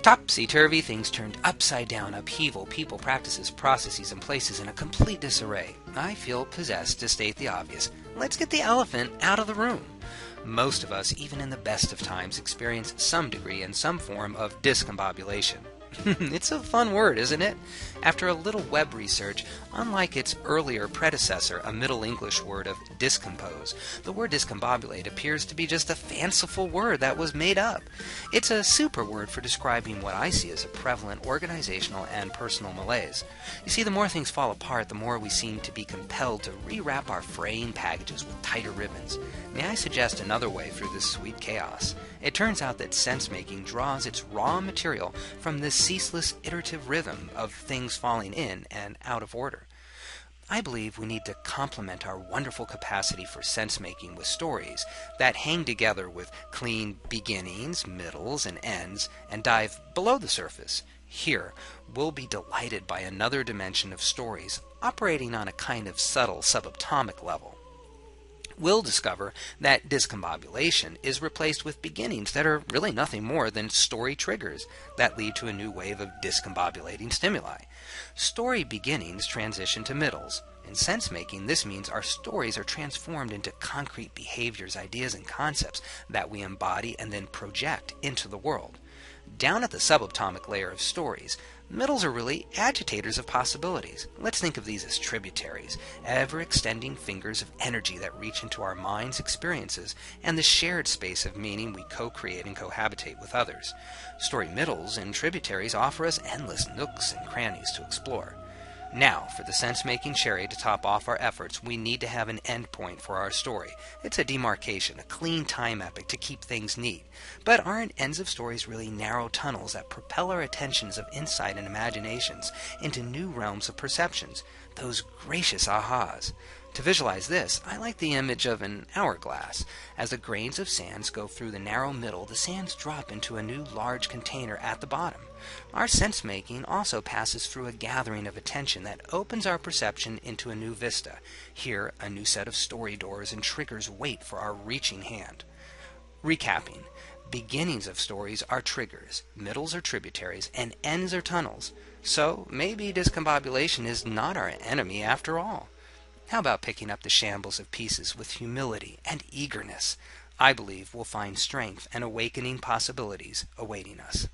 Topsy-turvy, things turned upside down, upheaval, people, practices, processes, and places in a complete disarray. I feel possessed to state the obvious. Let's get the elephant out of the room. Most of us, even in the best of times, experience some degree and some form of discombobulation. It's a fun word, isn't it? After a little web research, unlike its earlier predecessor, a Middle English word of discompose, the word discombobulate appears to be just a fanciful word that was made up. It's a super word for describing what I see as a prevalent organizational and personal malaise. You see, the more things fall apart, the more we seem to be compelled to rewrap our fraying packages with tighter ribbons. May I suggest another way through this sweet chaos? It turns out that sense-making draws its raw material from this ceaseless iterative rhythm of things falling in and out of order. I believe we need to complement our wonderful capacity for sense-making with stories that hang together with clean beginnings, middles, and ends, and dive below the surface. Here, we'll be delighted by another dimension of stories operating on a kind of subtle subatomic level. We'll discover that discombobulation is replaced with beginnings that are really nothing more than story triggers that lead to a new wave of discombobulating stimuli. Story beginnings transition to middles. In sense-making, this means our stories are transformed into concrete behaviors, ideas, and concepts that we embody and then project into the world. Down at the subatomic layer of stories, middles are really agitators of possibilities. Let's think of these as tributaries, ever-extending fingers of energy that reach into our minds' experiences and the shared space of meaning we co-create and cohabitate with others. Story middles and tributaries offer us endless nooks and crannies to explore. Now, for the sense-making cherry to top off our efforts, we need to have an endpoint for our story. It's a demarcation, a clean time epic to keep things neat. But aren't ends of stories really narrow tunnels that propel our attentions of insight and imaginations into new realms of perceptions, those gracious ahas? To visualize this, I like the image of an hourglass. As the grains of sands go through the narrow middle, the sands drop into a new large container at the bottom. Our sense-making also passes through a gathering of attention that opens our perception into a new vista. Here, a new set of story doors and triggers wait for our reaching hand. Recapping, beginnings of stories are triggers, middles are tributaries, and ends are tunnels. So maybe discombobulation is not our enemy after all. How about picking up the shambles of pieces with humility and eagerness? I believe we'll find strength and awakening possibilities awaiting us.